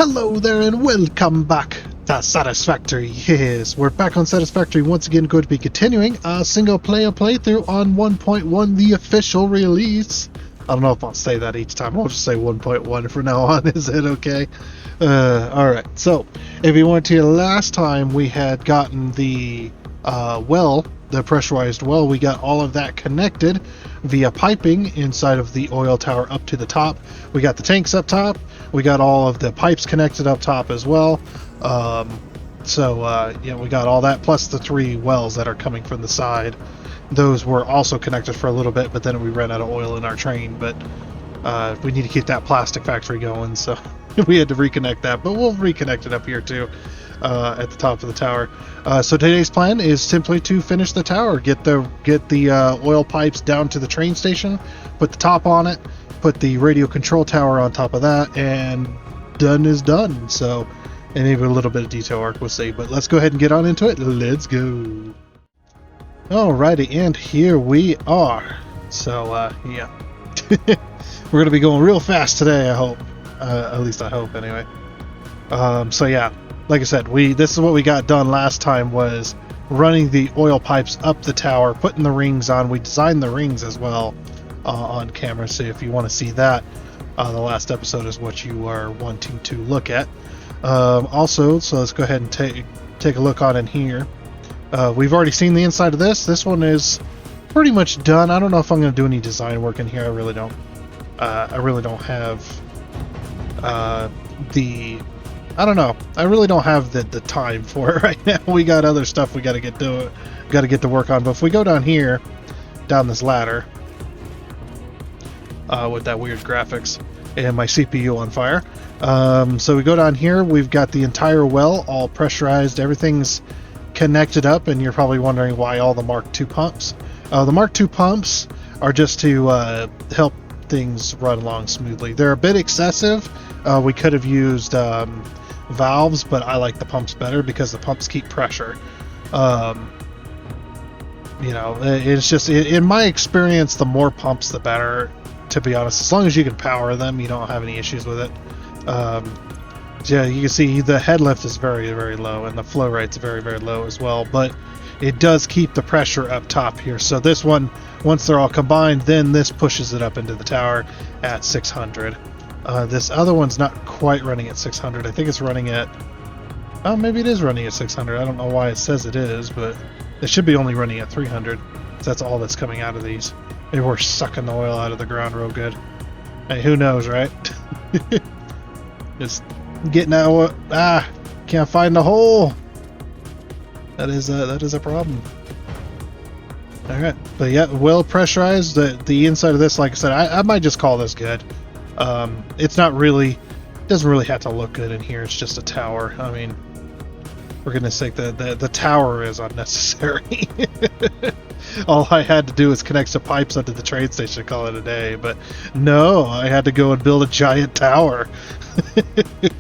Hello there and welcome back to Satisfactory. Yes, we're back on Satisfactory once again, going to be continuing a single player playthrough on 1.1, the official release. I don't know if I'll say that each time. I'll just say 1.1 from now on. Is it okay? Alright, so if you went to last time, we had gotten the well, the pressurized well. We got all of that connected via piping inside of the oil tower up to the top. We got the tanks up top. We got all of the pipes connected up top as well. Yeah, we got all that, plus the 3 wells that are coming from the side. Those were also connected for a little bit, but then we ran out of oil in our train. But we need to keep that plastic factory going, so we had to reconnect that. But we'll reconnect it up here too, at the top of the tower. So today's plan is simply to finish the tower, get the oil pipes down to the train station, put the top on it, put the radio control tower on top of that, and done is done. So, and maybe a little bit of detail work we'll see, but let's go ahead and get on into it. Let's go. Alrighty, and here we are. So, yeah. We're gonna be going real fast today, I hope. At least I hope, anyway. So yeah, like I said, this is what we got done last time, was running the oil pipes up the tower, putting the rings on. We designed the rings as well on camera, so if you want to see that, the last episode is what you are wanting to look at. Also, so let's go ahead and take a look on in here. We've already seen the inside of this. This one is pretty much done. I don't know if I'm going to do any design work in here. I really don't. I really don't have I don't know. I really don't have the time for it right now. We got other stuff we got to get to work on. But if we go down here, down this ladder, with that weird graphics and my CPU on fire. So we go down here. We've got the entire well all pressurized. Everything's connected up, and you're probably wondering why all the Mark II pumps. The Mark II pumps are just to help things run along smoothly. They're a bit excessive. We could have used valves, but I like the pumps better because the pumps keep pressure. You know, it's just, in my experience, the more pumps the better, to be honest. As long as you can power them, you don't have any issues with it. Yeah, you can see the head lift is very, very low, and the flow rate's very, very low as well, but it does keep the pressure up top here. So this one, once they're all combined, then this pushes it up into the tower at 600. This other one's not quite running at 600. I think it's running at... Oh, maybe it is running at 600. I don't know why it says it is, but it should be only running at 300. So that's all that's coming out of these. Maybe we're sucking the oil out of the ground real good. Hey, who knows, right? Just getting out. Can't find the hole. That is a problem. All right, but yeah, well pressurized. The inside of this, like I said, I might just call this good. It's not really, it doesn't really have to look good in here. It's just a tower. I mean, for goodness sake, the tower is unnecessary. All I had to do is connect some pipes onto the train station and call it a day. But no, I had to go and build a giant tower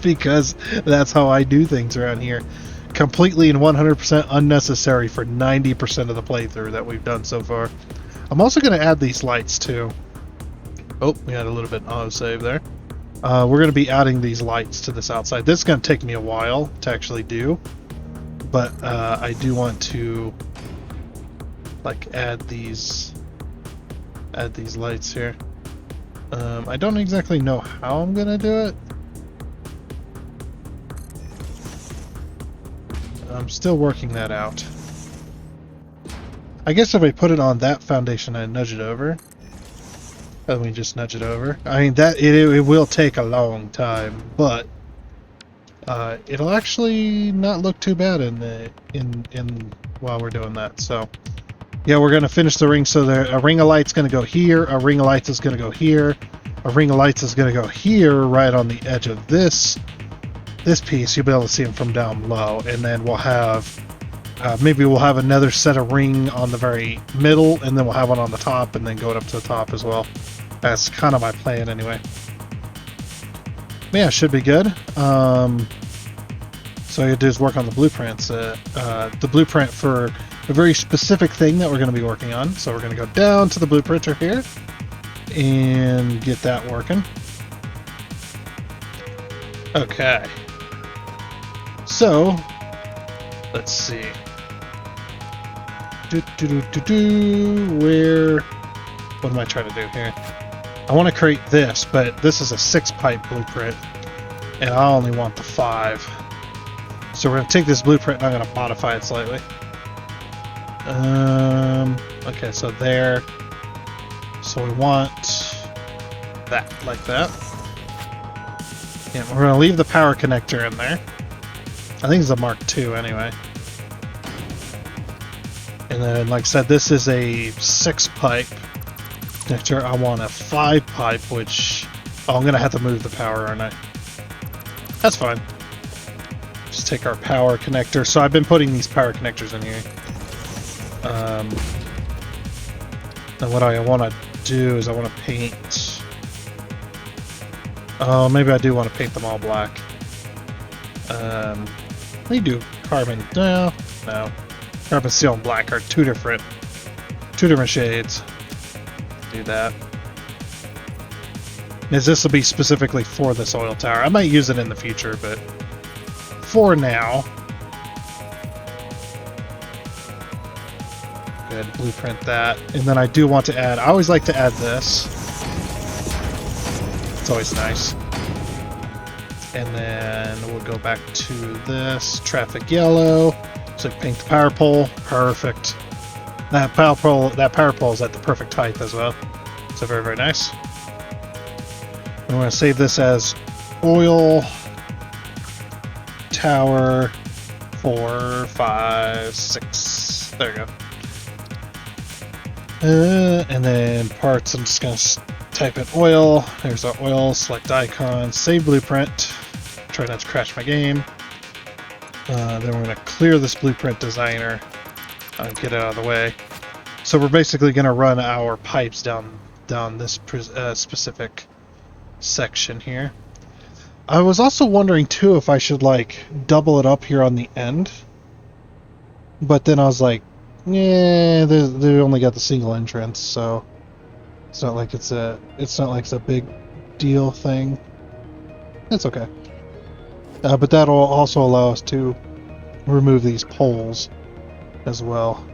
because that's how I do things around here. Completely and 100% unnecessary for 90% of the playthrough that we've done so far. I'm also going to add these lights too. Oh, we had a little bit of autosave there. We're going to be adding these lights to this outside. This is going to take me a while to actually do, but I do want to like add these lights here. I don't exactly know how I'm going to do it. I'm still working that out. I guess if I put it on that foundation and nudge it over, let me just nudge it over. I mean, that it will take a long time, but it'll actually not look too bad in while we're doing that. So yeah, we're gonna finish the ring. So a ring of light's gonna go here. A ring of lights is gonna go here. A ring of lights is gonna go here, right on the edge of this piece. You'll be able to see them from down low, and then we'll have maybe we'll have another set of ring on the very middle, and then we'll have one on the top, and then going up to the top as well. That's kind of my plan anyway. Yeah, should be good. So all you do is work on the blueprints. The blueprint for a very specific thing that we're going to be working on. So we're going to go down to the blueprinter here and get that working. Okay. So, let's see. Where... What am I trying to do here? I want to create this, but this is a 6-pipe blueprint, and I only want the 5. So we're going to take this blueprint and I'm going to modify it slightly. Okay, so there. So we want that, like that. Yeah, we're going to leave the power connector in there. I think it's a Mark II anyway. And then, like I said, this is a 6-pipe connector. I want a 5-pipe, which... Oh, I'm going to have to move the power, aren't I? That's fine. Just take our power connector. So I've been putting these power connectors in here. And what I want to do is I want to paint... Oh, maybe I do want to paint them all black. We do carbon... No. Carbon steel and black are two different shades. Do that. As this will be specifically for this oil tower. I might use it in the future, but for now, go ahead and blueprint that. And then I do want to add, I always like to add this. It's always nice. And then we'll go back to this traffic yellow. So paint the power pole. Perfect. That power pole is at the perfect height as well. So very, very nice. I'm going to save this as oil tower 4, 5, 6. There you go. And then parts, I'm just going to type in oil. There's our oil, select icon, save blueprint. Try not to crash my game. Then we're going to clear this blueprint designer and get it out of the way. So we're basically going to run our pipes down this specific section here. I was also wondering too if I should like double it up here on the end, but then I was like, yeah, they only got the single entrance, so it's not like it's a big deal thing. It's okay. But that'll also allow us to remove these poles as well.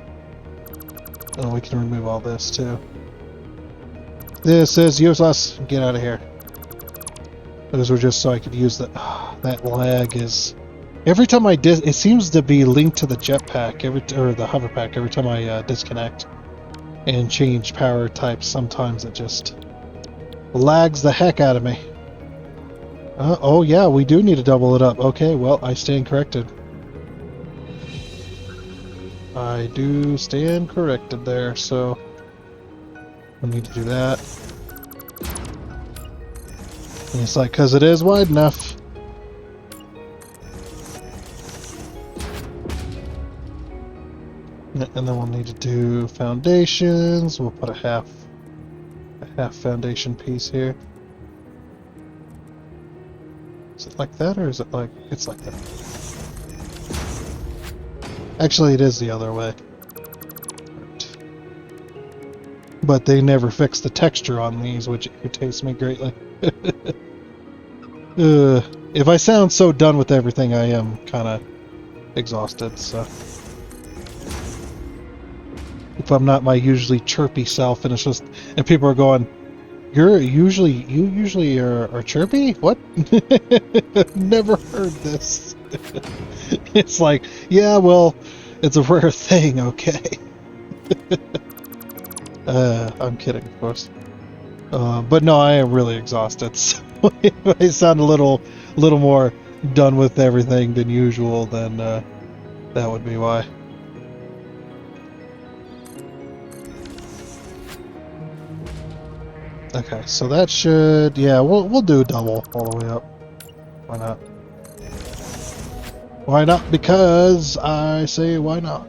And we can remove all this too. This is useless. Get out of here. Those were just so I could use that. That lag is... Every time it seems to be linked to the jetpack, or the hover pack, every time I disconnect and change power types, sometimes it just lags the heck out of me. Oh yeah, we do need to double it up. Okay, well, I stand corrected. I do stand corrected there, so we need to do that. And it's like, because it is wide enough. And then we'll need to do foundations. We'll put a half foundation piece here. Is it like that, or is it like... It's like that. Actually, it is the other way. Right. But they never fixed the texture on these, which irritates me greatly. If I sound so done with everything, I am kind of exhausted, so... If I'm not my usually chirpy self, and it's just... And people are going... You usually are chirpy? What? Never heard this. It's like, yeah, well, it's a rare thing, okay. I'm kidding, of course. But no, I am really exhausted. So if I sound a little more done with everything than usual, then that would be why. Okay, so that should... Yeah, we'll do a double all the way up. Why not? Why not? Because I say why not.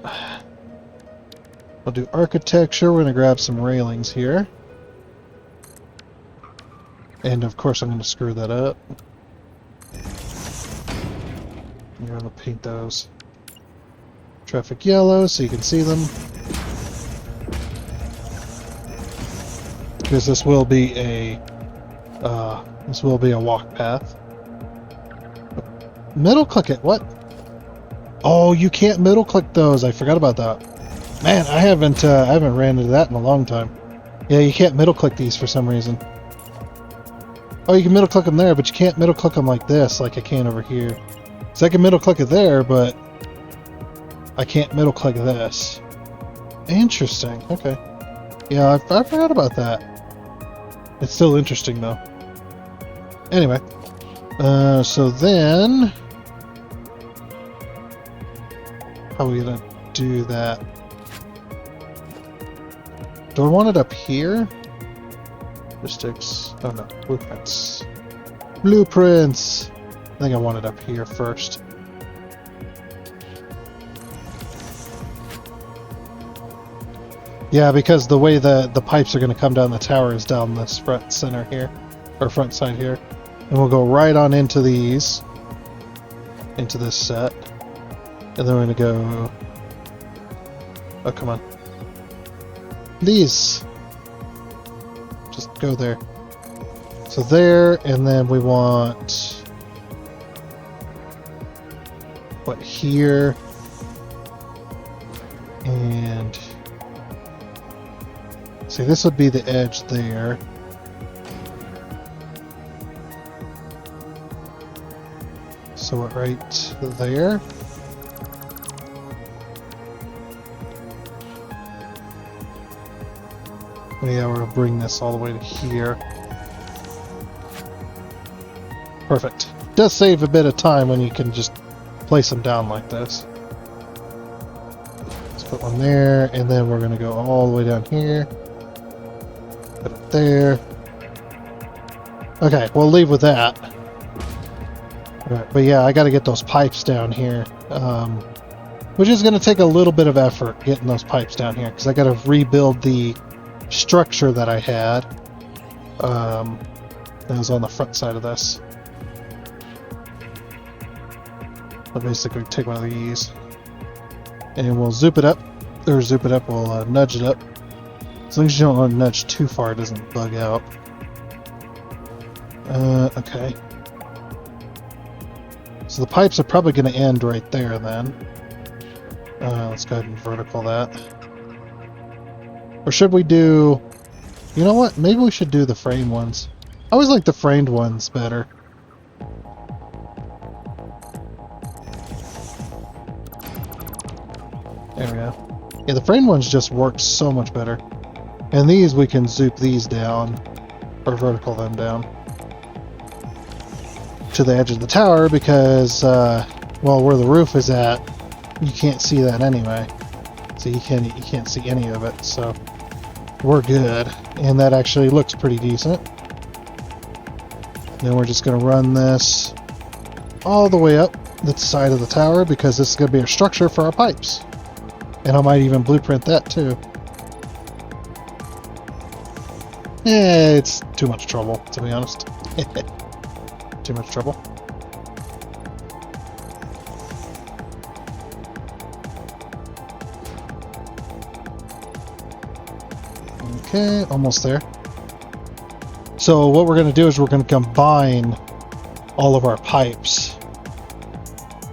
We'll do architecture. We're going to grab some railings here. And of course I'm going to screw that up. You're going to paint those traffic yellow so you can see them. Because this will be a walk path. Middle click it. What? Oh, you can't middle click those. I forgot about that. Man, I haven't ran into that in a long time. Yeah, you can't middle click these for some reason. Oh, you can middle click them there, but you can't middle click them like this, like I can over here. So I can middle click it there, but I can't middle click this. Interesting. Okay. Yeah, I forgot about that. It's still interesting though. Anyway, so then, how are we gonna do that? Do I want it up here? Logistics. Oh no, blueprints. Blueprints! I think I want it up here first. Yeah, because the way the pipes are going to come down the tower is down this front center here, or front side here. And we'll go right on into these, into this set. And then we're going to go... Oh, come on. These! Just go there. So there, and then we want... What, here? And... See, this would be the edge there. So what, right there? Yeah, we're going to bring this all the way to here. Perfect. Does save a bit of time when you can just place them down like this. Let's put one there, and then we're going to go all the way down here. Put it there. Okay, we'll leave with that. Alright, but yeah, I got to get those pipes down here. Which is going to take a little bit of effort getting those pipes down here, because I got to rebuild the structure that I had. That was on the front side of this. I'll basically take one of these, and we'll zoop it up, or zoop it up, we'll nudge it up. As long as you don't want to nudge too far, it doesn't bug out. Okay. So the pipes are probably going to end right there then. Let's go ahead and vertical that. Or should we do... You know what? Maybe we should do the frame ones. I always like the framed ones better. There we go. Yeah, the framed ones just work so much better. And these, we can zoop these down, or vertical them down to the edge of the tower because, well, where the roof is at, you can't see that anyway. So you can't see any of it, so we're good. And that actually looks pretty decent. Then we're just going to run this all the way up the side of the tower because this is going to be our structure for our pipes. And I might even blueprint that too. Yeah, it's too much trouble, to be honest. Too much trouble. Okay, almost there. So what we're going to do is we're going to combine all of our pipes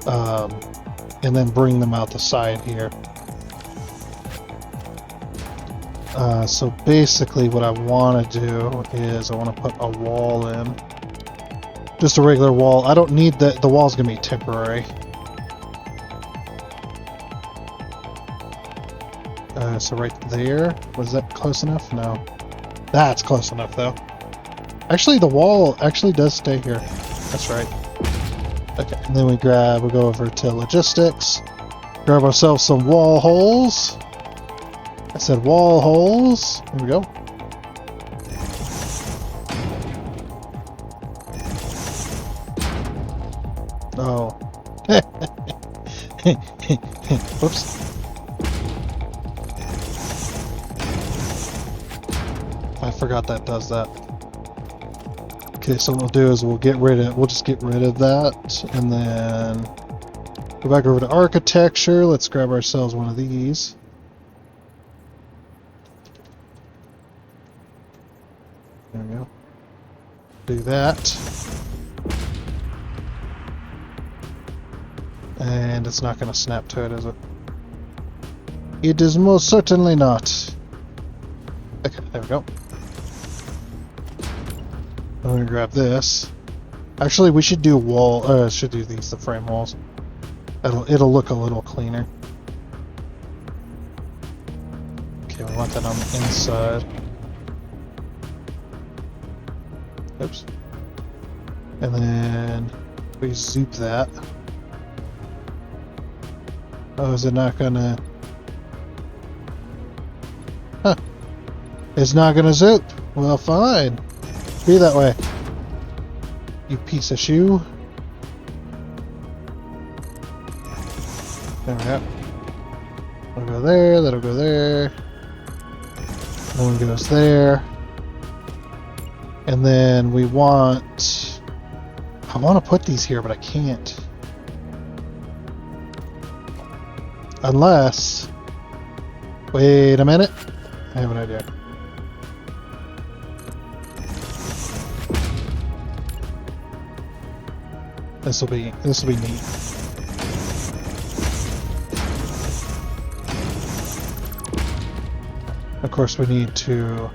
and then bring them out the side here. So basically what I want to do is I want to put a wall in. Just a regular wall. I don't need the wall's going to be temporary. So right there. Was that close enough? No. That's close enough though. Actually the wall actually does stay here. That's right. Okay, and then we'll go over to logistics. Grab ourselves some wall holes. I said wall holes. Here we go. Oh. Whoops. I forgot that does that. Okay, so what we'll do is we'll just get rid of that, and then go back over to architecture. Let's grab ourselves one of these. There we go. Do that. And it's not going to snap to it, is it? It is most certainly not. Okay, there we go. I'm going to grab this. Actually, we should do should do these, the frame walls. It'll look a little cleaner. Okay, we want that on the inside. Oops. And then we zoop that. Oh, is it not gonna... Huh. It's not gonna zoop. Well, fine. Be that way. You piece of shoe. There we go. That'll go there, that'll go there. That one goes there. And then we want... I want to put these here, but I can't. Unless... Wait a minute. I have an idea. This will be neat. Of course, we need to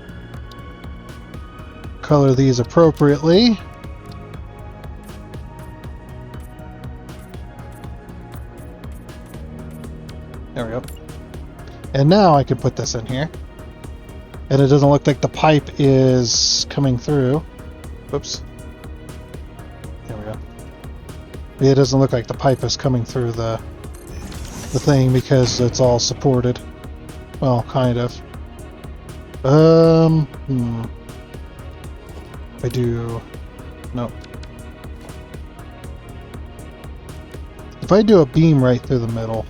color these appropriately. There we go. And now I can put this in here. And it doesn't look like the pipe is coming through. Whoops. There we go. It doesn't look like the pipe is coming through the thing because it's all supported. Well, kind of. I do... No. If I do a beam right through the middle...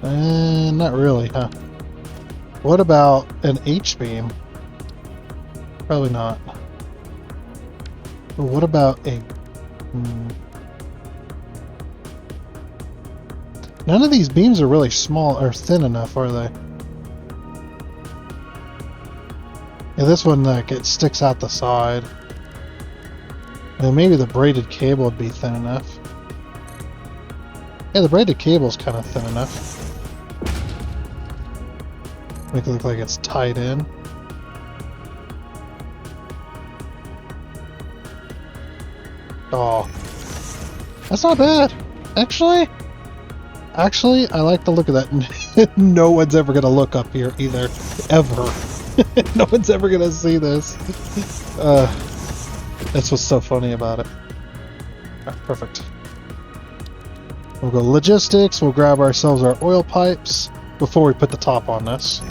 not really, huh? What about an H-beam? Probably not. But what about a... None of these beams are really small or thin enough, are they? Yeah, this one, like, it sticks out the side. And maybe the braided cable would be thin enough. Yeah, the braided cable's kind of thin enough. Make it look like it's tied in. Oh. That's not bad. Actually, I like the look of that. No one's ever gonna look up here either. Ever. No one's ever gonna see this. That's what's so funny about it. Right, perfect. We'll go logistics. We'll grab ourselves our oil pipes before we put the top on this.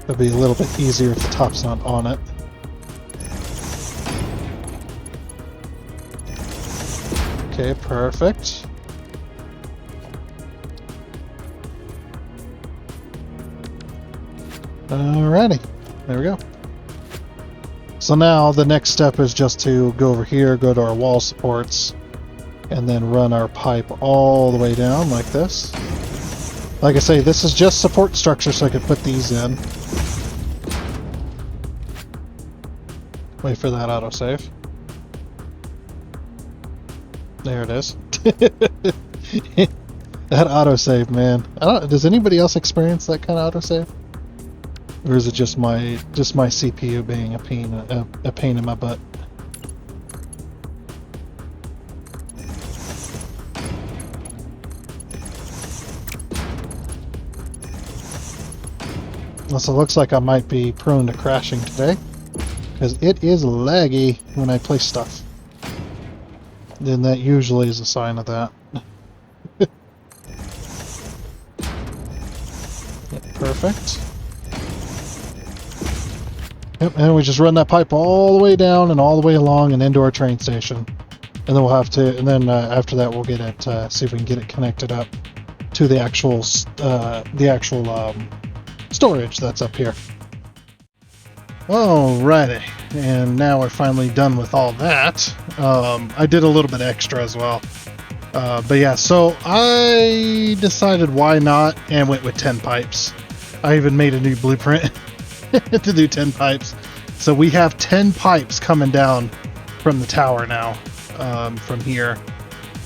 It'll be a little bit easier if the top's not on it. Okay, perfect. Alrighty, there we go. So now the next step is just to go over here, go to our wall supports, and then run our pipe all the way down like this. Like I say, this is just support structure so I can put these in. Wait for that autosave. There it is. That autosave, man. Does anybody else experience that kind of autosave? Or is it just my CPU being a pain in my butt? Also, looks like I might be prone to crashing today, because it is laggy when I play stuff. Then that usually is a sign of that. Yep, perfect. Yep, and we just run that pipe all the way down and all the way along and into our train station. And then we'll have to, and then after that we'll get it, see if we can get it connected up to the actual storage that's up here. Alrighty, and now we're finally done with all that. I did a little bit extra as well. But yeah, so I decided why not and went with 10 pipes. I even made a new blueprint to do 10 pipes. So we have 10 pipes coming down from the tower now, from here.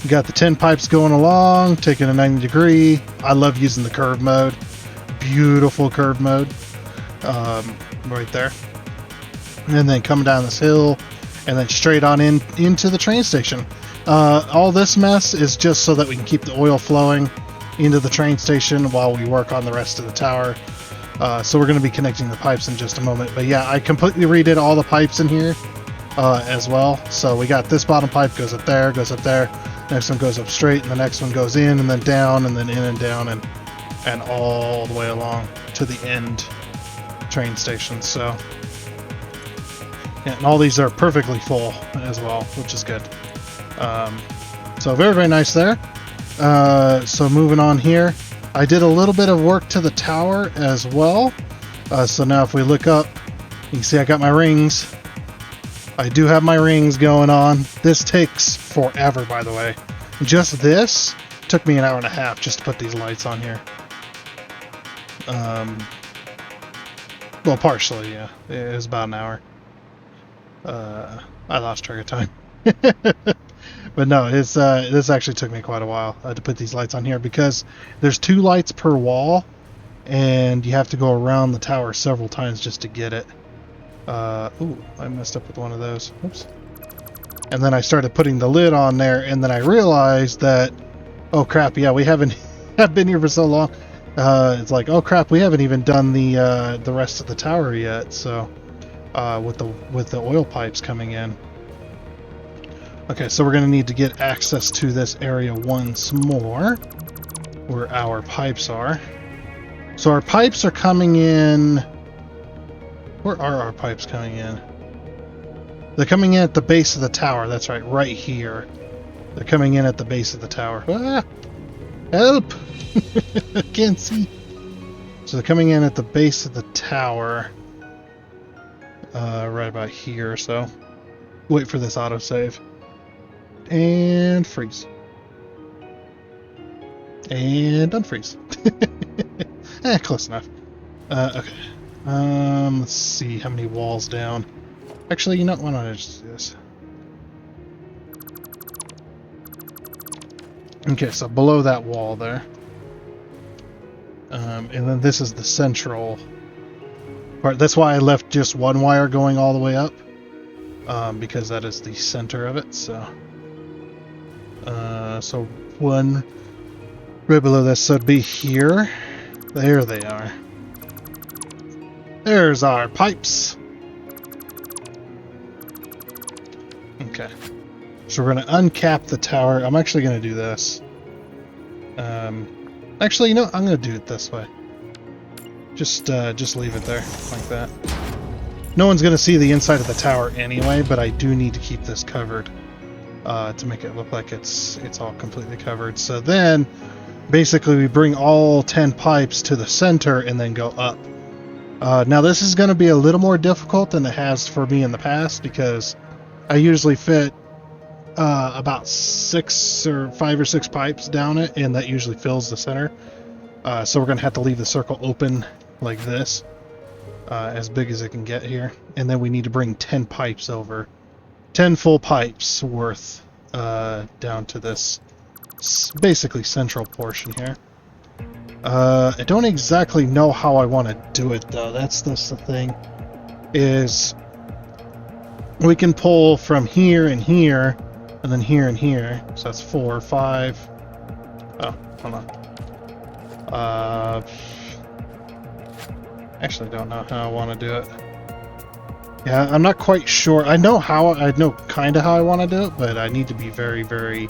You got the 10 pipes going along, taking a 90 degree. I love using the curve mode. Beautiful curve mode. Right there. And then coming down this hill, and then straight on into the train station. All this mess is just so that we can keep the oil flowing into the train station while we work on the rest of the tower. So we're going to be connecting the pipes in just a moment. But yeah, I completely redid all the pipes in here as well. So we got this bottom pipe goes up there, next one goes up straight, and the next one goes in and then down and then in and down and all the way along to the end train station. So yeah, and all these are perfectly full as well, which is good. So very, very nice there. So moving on here, I did a little bit of work to the tower as well. So now if we look up, you can see I got my rings. I do have my rings going on. This takes forever, by the way. Just this took me an hour and a half just to put these lights on here. Well, partially, yeah. It was about an hour. I lost track of time. But no, this actually took me quite a while to put these lights on here because there's 2 lights per wall, and you have to go around the tower several times just to get it. Ooh, I messed up with one of those. Oops. And then I started putting the lid on there, and then I realized that, oh crap, yeah, we haven't have been here for so long. It's like, oh crap, we haven't even done the rest of the tower yet. So, with the oil pipes coming in. Okay, so we're going to need to get access to this area once more, where our pipes are. So our pipes are coming in... Where are our pipes coming in? They're coming in at the base of the tower, that's right here. They're coming in at the base of the tower. Ah! Help! I can't see. So they're coming in at the base of the tower. Right about here, so... Wait for this autosave. And freeze. And unfreeze. Close enough. Okay. Let's see how many walls down. Actually, you know what? Why don't I just do this? Okay, so below that wall there. And then this is the central part. That's why I left just one wire going all the way up. Because that is the center of it, so... so one right below this, so it'd be here. There they are. There's our pipes. Okay. So we're going to uncap the tower. I'm actually going to do this. Actually, you know, I'm going to do it this way. Just leave it there, like that. No one's going to see the inside of the tower anyway, but I do need to keep this covered. To make it look like it's all completely covered. So then, basically, we bring all 10 pipes to the center and then go up. Now, this is going to be a little more difficult than it has for me in the past because I usually fit about 5 or 6 pipes down it, and that usually fills the center. So we're going to have to leave the circle open like this, as big as it can get here. And then we need to bring 10 pipes over. 10 full pipes worth down to this basically central portion here. I don't exactly know how I want to do it though. That's the thing. Is we can pull from here and here, and then here and here. So that's 4, 5. Oh, hold on. Actually, don't know how I want to do it. Yeah, I'm not quite sure. I know kind of how I want to do it, but I need to be very, very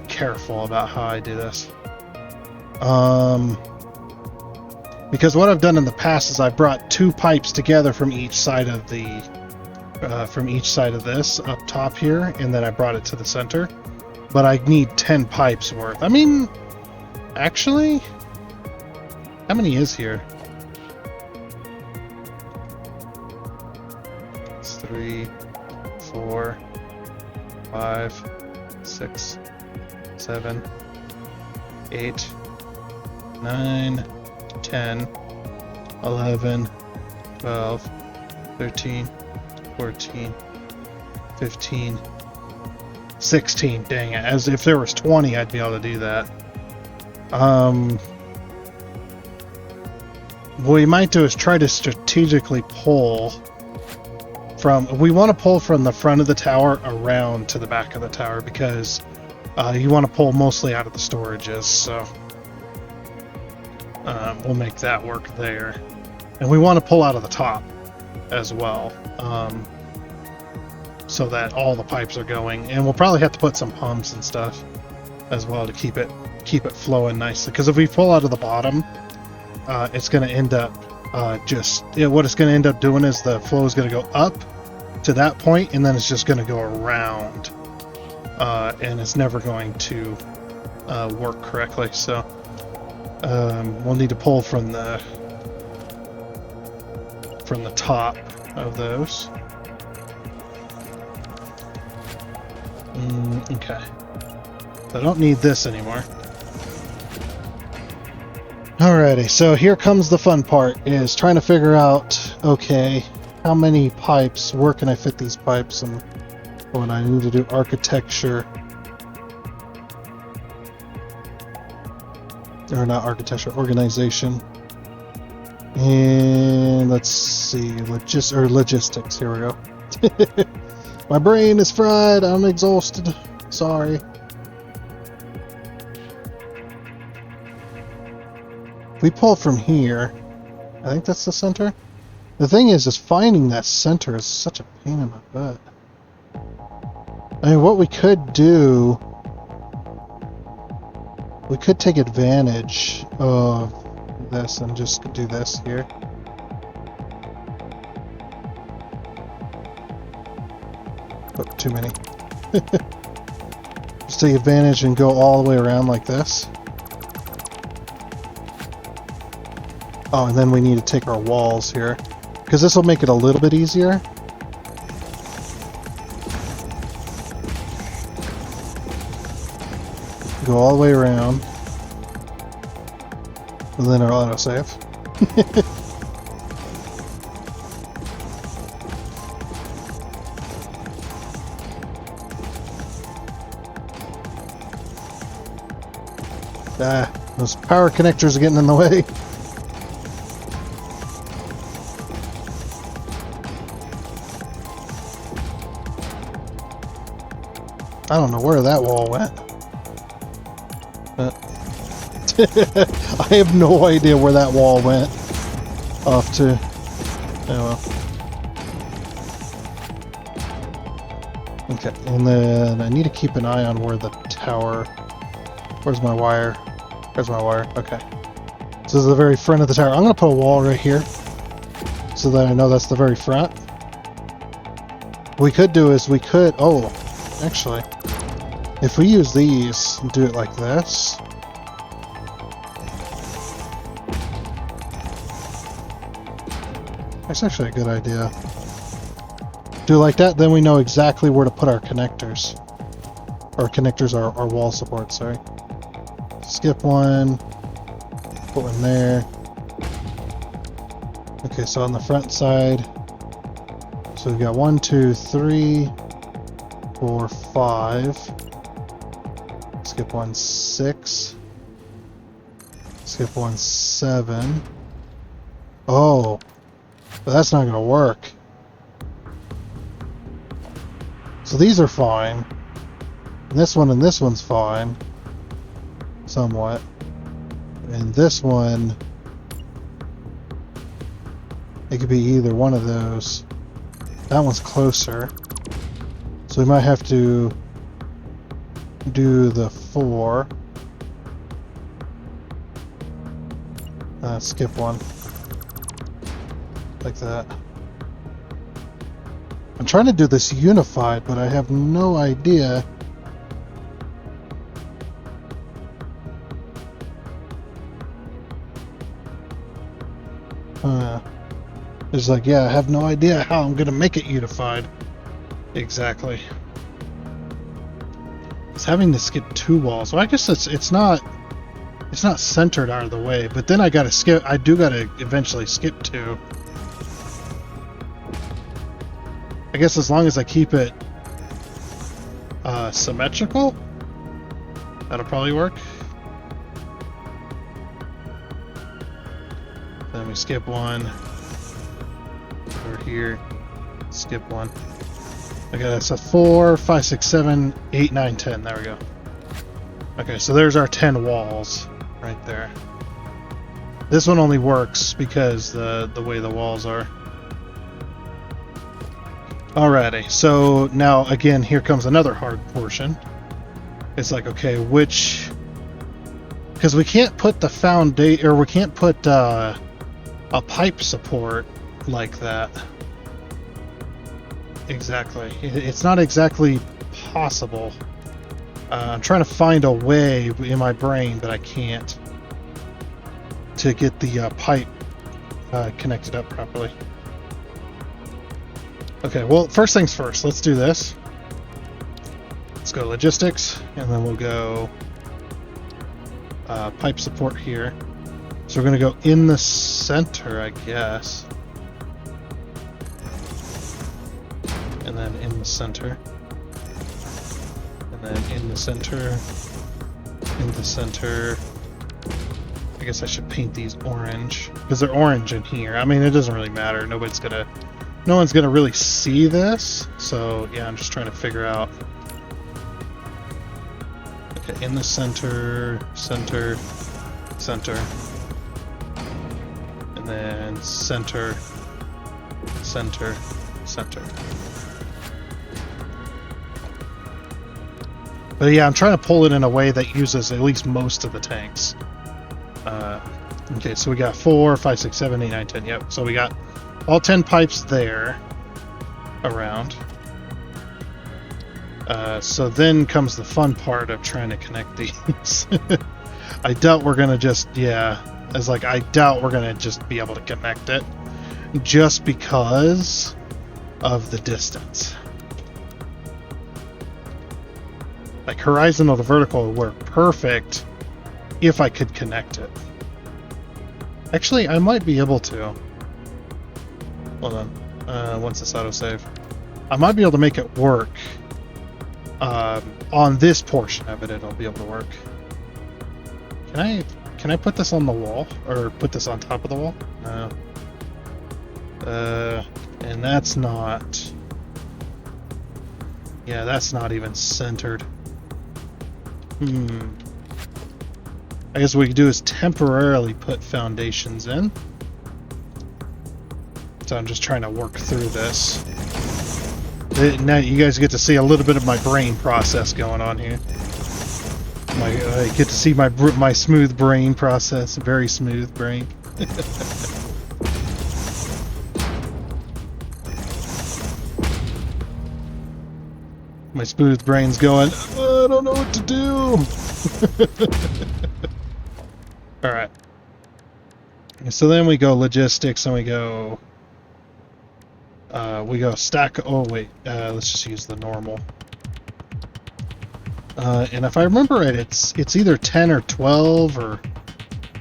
careful about how I do this. Because what I've done in the past is I brought 2 pipes together from each side of the, this up top here, and then I brought it to the center. But I need 10 pipes worth. I mean, actually, how many is here? 3, 4, 5, 6, 7, 8, 9, 10, 11, 12, 13, 14, 15, 16. Dang it. As if there was 20, I'd be able to do that. What we might do is try to strategically pull from... We want to pull from the front of the tower around to the back of the tower, because you want to pull mostly out of the storages, so we'll make that work there. And we want to pull out of the top as well, so that all the pipes are going. And we'll probably have to put some pumps and stuff as well to keep it flowing nicely. Because if we pull out of the bottom, it's going to end up what it's going to end up doing is the flow is going to go up to that point, and then it's just going to go around, and it's never going to work correctly. So we'll need to pull from the top of those. Okay. So I don't need this anymore. Alrighty, so here comes the fun part, is trying to figure out, okay, how many pipes, where can I fit these pipes, and when I need to do architecture, or not architecture, organization, and let's see, logistics, here we go. My brain is fried, I'm exhausted, sorry. If we pull from here, I think that's the center. The thing is finding that center is such a pain in my butt. I mean, what we could do, we could take advantage of this and just do this here. Oh, too many. Just take advantage and go all the way around like this. Oh, and then we need to take our walls here, because this will make it a little bit easier. Go all the way around. And then our autosave. Those power connectors are getting in the way. I don't know where that wall went. I have no idea where that wall went off to. Oh well. Okay, and then I need to keep an eye on where the tower... Where's my wire? There's my wire. Okay. So this is the very front of the tower. I'm going to put a wall right here so that I know that's the very front. What we could do is we could... Oh, actually... If we use these and do it like this, that's actually a good idea. Do it like that, then we know exactly where to put our connectors. Our connectors are our wall support, sorry. Skip one, put one there. Okay, so on the front side, so we've got 1, 2, 3, 4, 5. Skip 1, 6. Skip 1, 7. Oh, but that's not going to work. So these are fine. And this one's fine. Somewhat. And this one, it could be either one of those. That one's closer. So we might have to do the 4. Skip one. Like that. I'm trying to do this unified, but I have no idea. It's like, yeah, I have no idea how I'm gonna make it unified. Exactly. It's having to skip 2 walls. Well, I guess it's not centered out of the way, but then I gotta skip. I do gotta eventually skip 2. I guess as long as I keep it symmetrical. That'll probably work. Then we skip one. Over here. Skip one. Okay, that's a 4, 5, 6, 7, 8, 9, 10. There we go. Okay, so there's our 10 walls right there. This one only works because the way the walls are. Alrighty, so now again, here comes another hard portion. It's like, okay, which... Because we can't put the foundation, or we can't put a pipe support like that. Exactly. It's not exactly possible. I'm trying to find a way in my brain, but I can't, to get the pipe connected up properly. Okay, well, first things first, let's do this. Let's go logistics, and then we'll go pipe support here. So we're going to go in the center, I guess. And then in the center. And then in the center. In the center. I guess I should paint these orange, because they're orange in here. I mean, it doesn't really matter. No one's gonna really see this. So yeah, I'm just trying to figure out. Okay, in the center, center, center. And then center, center, center. But yeah, I'm trying to pull it in a way that uses at least most of the tanks. Okay, so we got 4, 5, 6, 7, 8, 9, 10. Yep, so we got all 10 pipes there around. So then comes the fun part of trying to connect these. I doubt we're gonna just, yeah, it's like I doubt we're gonna just be able to connect it just because of the distance. Like horizontal to vertical would work perfect if I could connect it. Actually, I might be able to. Hold on. Once this autosave, I might be able to make it work. On this portion of it, it'll be able to work. Can I put this on the wall, or put this on top of the wall? No. And that's not. Yeah, that's not even centered. I guess what we could do is temporarily put foundations in. So I'm just trying to work through this. Now you guys get to see a little bit of my brain process going on here. I get to see my smooth brain process. Very smooth brain. My smooth brain's going, I don't know what to do. Alright. So then we go logistics and we go stack. Oh wait, let's just use the normal. And if I remember right, it's either 10 or 12 or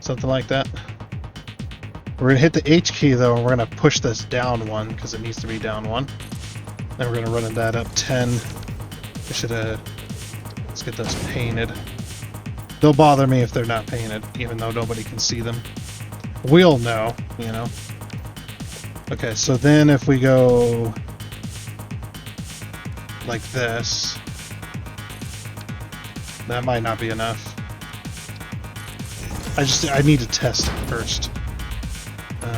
something like that. We're gonna hit the H key though, and we're gonna push this down one because it needs to be down one. Then we're gonna run that up 10. I should let's get those painted. They'll bother me if they're not painted, even though nobody can see them. We'll know, you know. Okay, so then if we go like this, that might not be enough. I need to test it first.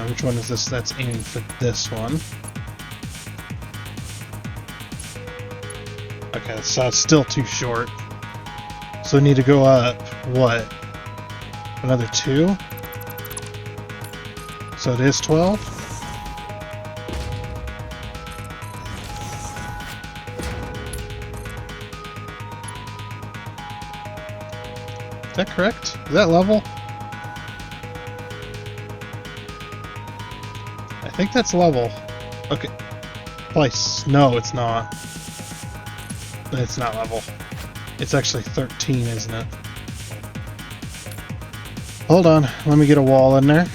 Which one is this? That's aiming for this one. Okay, so it's still too short. So we need to go up, what? Another 2? So it is 12? Is that correct? Is that level? I think that's level. Okay. Place. No, it's not. It's not level. It's actually 13, isn't it? Hold on. Let me get a wall in there.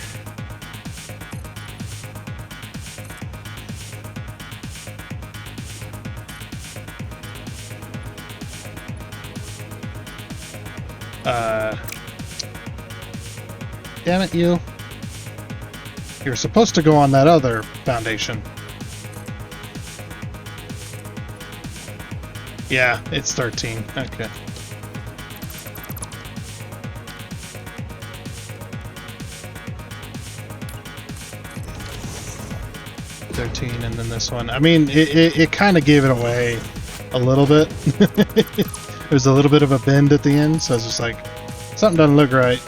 Damn it, you. You're supposed to go on that other foundation. Yeah, it's 13. Okay. And then this one. I mean, it kind of gave it away a little bit. There's a little bit of a bend at the end, so I was just like, something doesn't look right.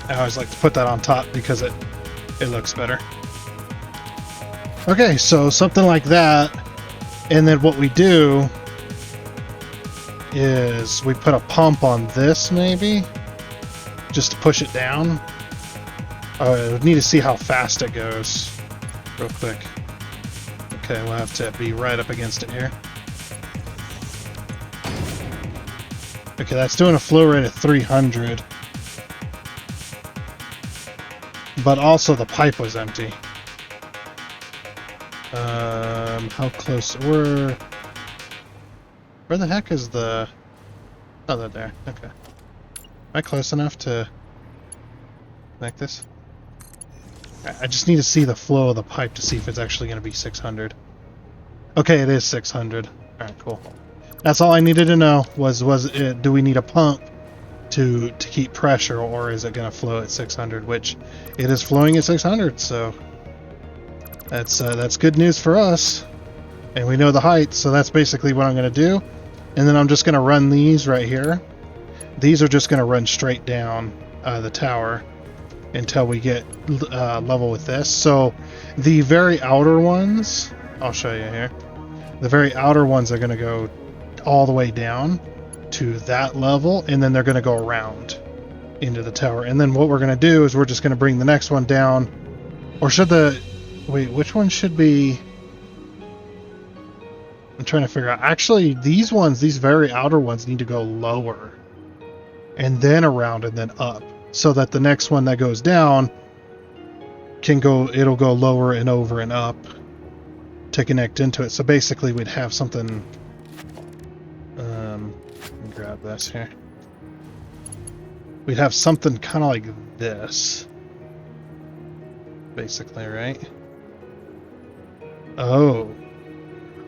I always like to put that on top because it looks better. Okay, so something like that, and then what we do is we put a pump on this, maybe, just to push it down. I need to see how fast it goes real quick. Okay, we'll have to be right up against it here. Okay, that's doing a flow rate of 300. But also the pipe was empty. How close were... Where the heck is the... Oh, they're there. Okay. Am I close enough to connect this? I just need to see the flow of the pipe to see if it's actually going to be 600. Okay, it is 600. Alright, cool. That's all I needed to know was it, do we need a pump to keep pressure, or is it going to flow at 600, which it is flowing at 600, so that's good news for us. And we know the height, so that's basically what I'm going to do. And then I'm just going to run these right here. These are just going to run straight down the tower until we get level with this. So the very outer ones, I'll show you here. The very outer ones are going to go all the way down to that level, and then they're going to go around into the tower. And then what we're going to do is we're just going to bring the next one down. Or should the... Wait, which one should be... I'm trying to figure out. Actually, these ones, these very outer ones, need to go lower. And then around and then up. So that the next one that goes down can go... It'll go lower and over and up to connect into it. So basically we'd have something... let me grab this here. We'd have something kind of like this. Basically, right? Oh.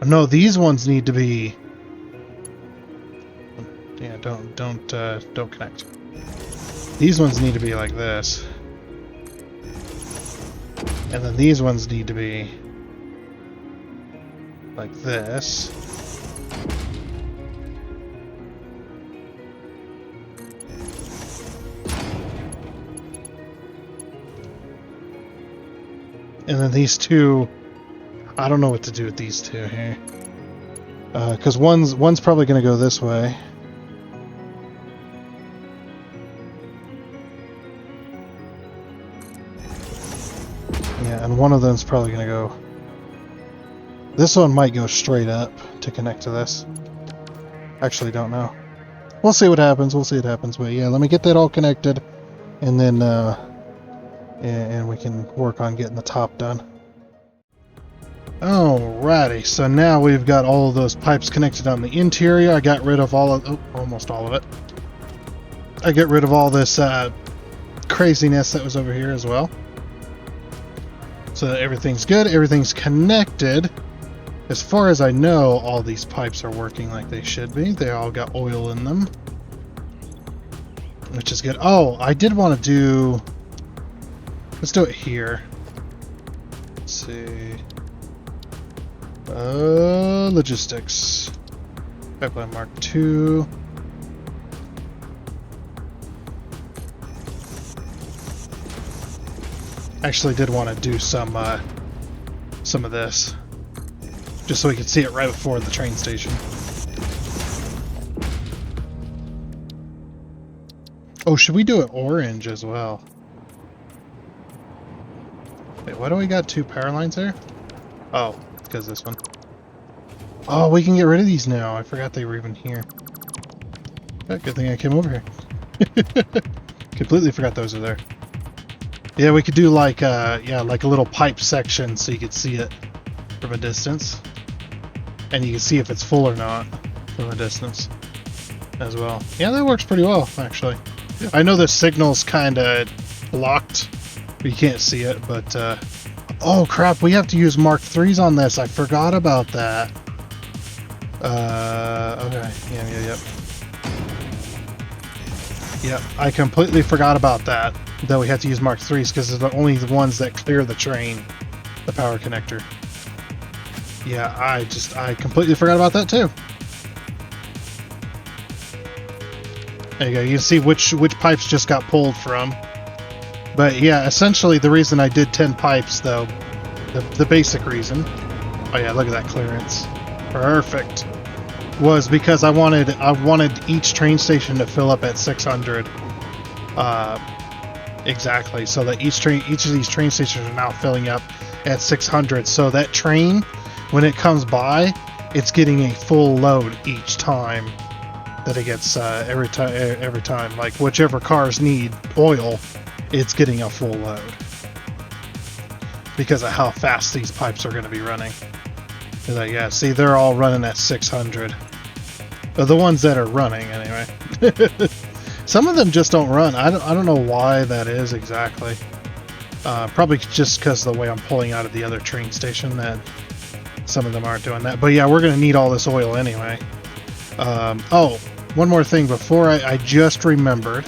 No, these ones need to be... Yeah, don't connect. These ones need to be like this. And then these ones need to be like this. And then these two, I don't know what to do with these two here. Because one's probably going to go this way. Yeah, and one of them's probably going to go... This one might go straight up to connect to this. Actually, don't know. We'll see what happens. We'll see what happens. But yeah, let me get that all connected. And then... and we can work on getting the top done. Alrighty, so now we've got all of those pipes connected on the interior. I got rid of all of... Oh, almost all of it. I get rid of all this craziness that was over here as well. So everything's good, everything's connected. As far as I know, all these pipes are working like they should be. They all got oil in them, which is good. Oh, I did want to do... Let's do it here. Let's see. Logistics. Pipeline Mark II. Actually did want to do some of this. Just so we could see it right before the train station. Oh, should we do it orange as well? Wait, why do we got two power lines there? Oh, because this one. Oh, we can get rid of these now. I forgot they were even here. Oh, good thing I came over here. Completely forgot those are there. Yeah, we could do like yeah, like a little pipe section so you could see it from a distance, and you can see if it's full or not from a distance as well. Yeah, that works pretty well actually. I know the signal's kind of blocked, you can't see it, but oh crap, we have to use Mark IIIs on this. I forgot about that. Okay, yep. Yep, I completely forgot about that we have to use Mark IIIs because they're only the ones that clear the train, the power connector. Yeah, I completely forgot about that too. There you go, you can see which pipes just got pulled from. But yeah, essentially the reason I did 10 pipes though, the basic reason, oh yeah, look at that clearance. Perfect. Was because I wanted each train station to fill up at 600. Exactly, so that each of these train stations are now filling up at 600. So that train, when it comes by, it's getting a full load each time that it gets every time. Like whichever cars need oil, it's getting a full load because of how fast these pipes are going to be running. Like, yeah, see, they're all running at 600. The ones that are running, anyway. Some of them just don't run. I don't know why that is exactly. Probably just because of the way I'm pulling out of the other train station that some of them aren't doing that. But yeah, we're going to need all this oil anyway. Oh, one more thing before I just remembered.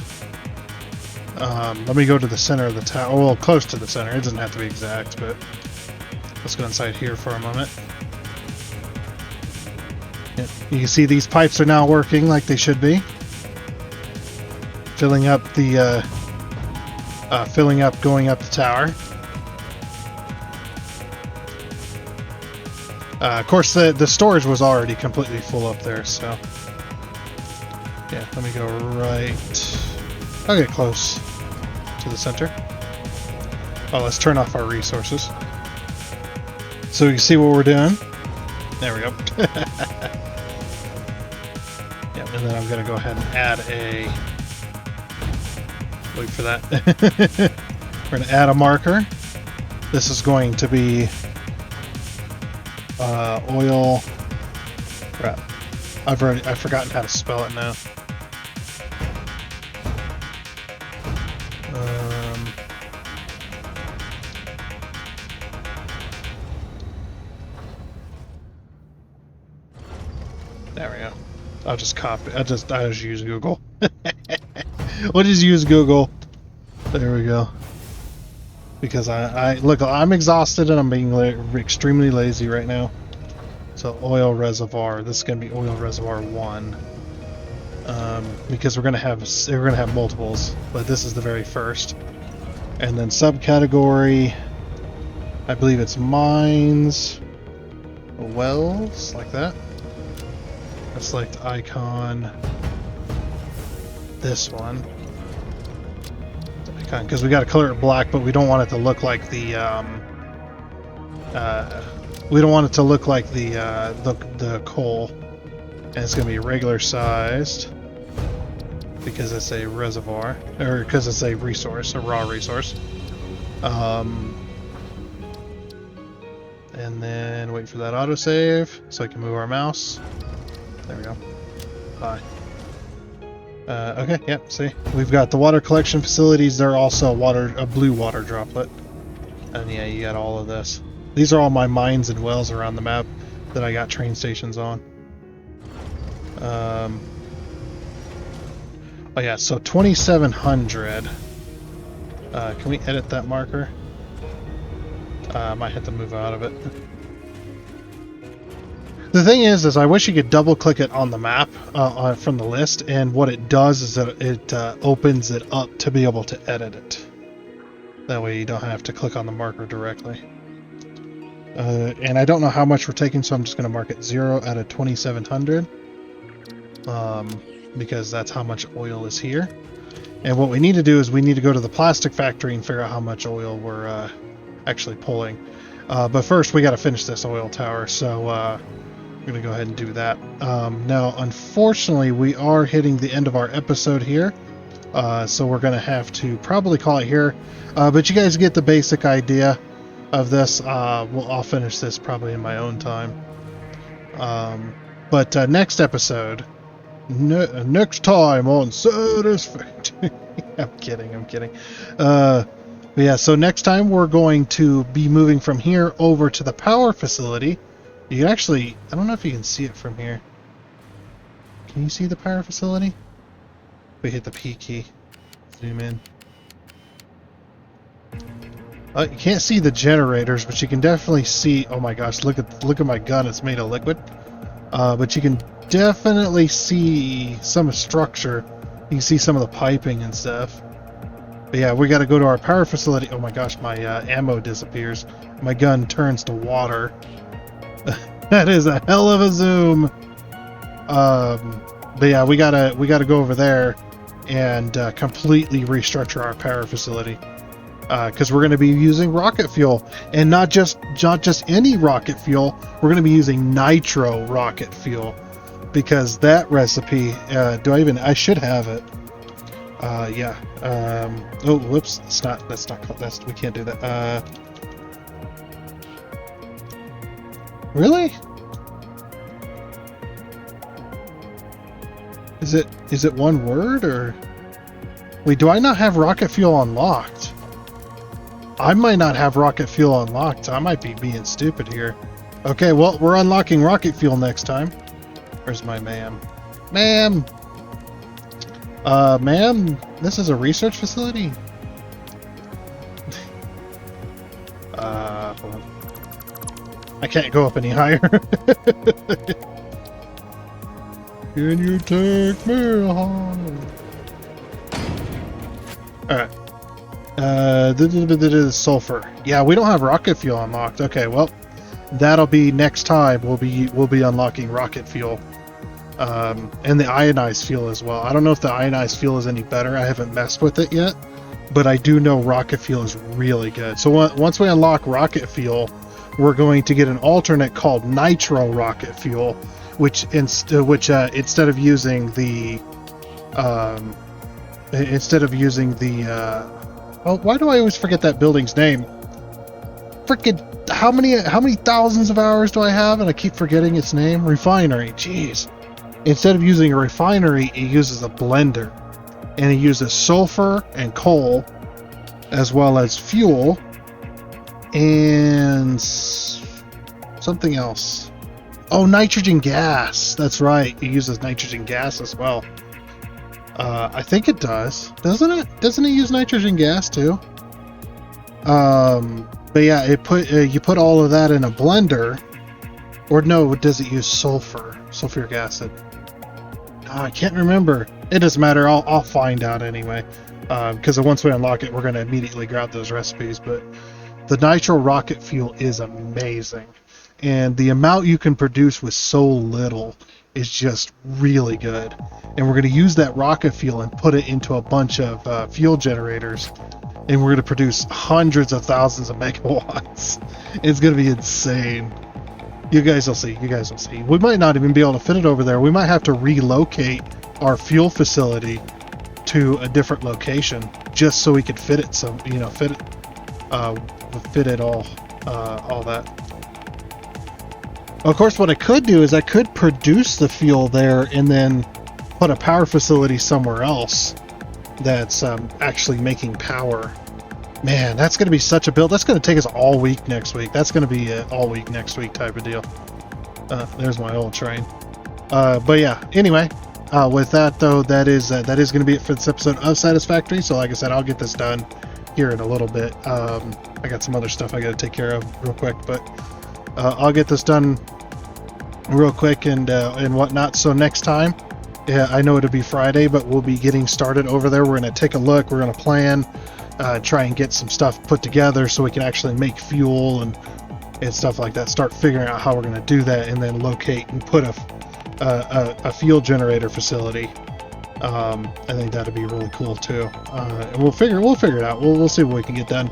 Let me go to the center of the tower. Well, close to the center. It doesn't have to be exact, but let's go inside here for a moment. You can see these pipes are now working like they should be. Filling up the, going up the tower. Of course, the storage was already completely full up there, so... Yeah, let me go right... I'll get close to the center. Oh, let's turn off our resources. So we can see what we're doing. There we go. Yeah, and then I'm going to go ahead and add a... Wait for that. We're going to add a marker. This is going to be oil. Crap. I've forgotten how to spell it now. There we go. I'll just copy. I just use Google. We'll just use Google. There we go. Because I look, I'm exhausted and I'm being extremely lazy right now. So oil reservoir. This is gonna be oil reservoir 1. Because we're gonna have multiples, but this is the very first. And then subcategory, I believe it's mines, wells, like that. I select icon. This one. Icon, because we got to color it black, but we don't want it to look like the we don't want it to look like the coal. And it's going to be regular sized because it's a reservoir, or because it's a resource, a raw resource. And then wait for that autosave so I can move our mouse. There we go. Bye. Okay, yep, see? We've got the water collection facilities. They're also a blue water droplet. And yeah, you got all of this. These are all my mines and wells around the map that I got train stations on. Oh yeah, so 2700. Can we edit that marker? I might have to move out of it. The thing is I wish you could double click it on the map from the list, and what it does is that it opens it up to be able to edit it. That way you don't have to click on the marker directly. And I don't know how much we're taking, so I'm just going to mark it 0 out of 2700. Because that's how much oil is here. And what we need to do is we need to go to the plastic factory and figure out how much oil we're actually pulling. But first we got to finish this oil tower, so we're going to go ahead and do that. Now, unfortunately, we are hitting the end of our episode here. So we're going to have to probably call it here. But you guys get the basic idea of this. I'll finish this probably in my own time. But next episode, next time on Satisfactory. I'm kidding. But yeah, so next time we're going to be moving from here over to the power facility. You can actually, I don't know if you can see it from here. Can you see the power facility? We hit the P key. Zoom in. You can't see the generators, but you can definitely see. Oh my gosh! Look at my gun. It's made of liquid. But you can definitely see some structure. You can see some of the piping and stuff. But yeah, we got to go to our power facility. Oh my gosh! My ammo disappears. My gun turns to water. That is a hell of a zoom. But yeah, we gotta go over there and completely restructure our power facility, because we're going to be using rocket fuel, and not just any rocket fuel. We're going to be using nitro rocket fuel, because that recipe. I should have it. Yeah. Oh, whoops! We can't do that. Really? Is it one word, or wait, do I not have rocket fuel unlocked? I might not have rocket fuel unlocked. I might be being stupid here. Okay, well, we're unlocking rocket fuel next time. Where's my ma'am? Ma'am! Ma'am, this is a research facility? Hold on. I can't go up any higher. Can you take me home? Alright. Sulfur. Yeah, we don't have rocket fuel unlocked. Okay, well, that'll be next time. We'll be unlocking rocket fuel. And the ionized fuel as well. I don't know if the ionized fuel is any better. I haven't messed with it yet. But I do know rocket fuel is really good. So once we unlock rocket fuel, we're going to get an alternate called nitro rocket fuel, which instead of using the oh, why do I always forget that building's name? Frickin', how many thousands of hours do I have, and I keep forgetting its name? Refinery. Jeez. Instead of using a refinery, it uses a blender, and it uses sulfur and coal, as well as fuel and something else. Oh, nitrogen gas. That's right. It uses nitrogen gas as well. I think it does. Doesn't it? Doesn't it use nitrogen gas too? But yeah, you put all of that in a blender. Or no, does it use sulfur? Sulfuric acid. Oh, I can't remember. It doesn't matter. I'll find out anyway. Because once we unlock it, we're going to immediately grab those recipes. But the nitro rocket fuel is amazing. And the amount you can produce with so little is just really good. And we're going to use that rocket fuel and put it into a bunch of fuel generators. And we're going to produce hundreds of thousands of megawatts. It's going to be insane. You guys will see. We might not even be able to fit it over there. We might have to relocate our fuel facility to a different location just so we could fit it. Fit it all that. Of course, what I could do is I could produce the fuel there and then put a power facility somewhere else that's actually making power. Man, that's going to be such a build. That's going to take us all week next week. That's going to be an all week next week type of deal. There's my old train. But yeah, anyway, with that though, that is going to be it for this episode of Satisfactory. So like I said, I'll get this done here in a little bit. I got some other stuff I got to take care of real quick, but I'll get this done real quick and whatnot. So next time, yeah, I know it'll be Friday, but we'll be getting started over there. We're going to take a look. We're going to plan, try and get some stuff put together so we can actually make fuel and stuff like that. Start figuring out how we're going to do that, and then locate and put a fuel generator facility. I think that'd be really cool too. And we'll figure it out. We'll see what we can get done.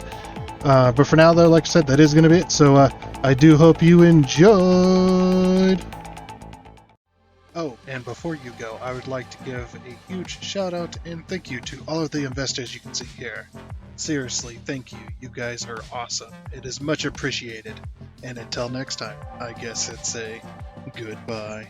But for now, though, like I said, that is going to be it. So I do hope you enjoyed. Oh, and before you go, I would like to give a huge shout out and thank you to all of the investors you can see here. Seriously, thank you. You guys are awesome. It is much appreciated. And until next time, I guess it's a goodbye.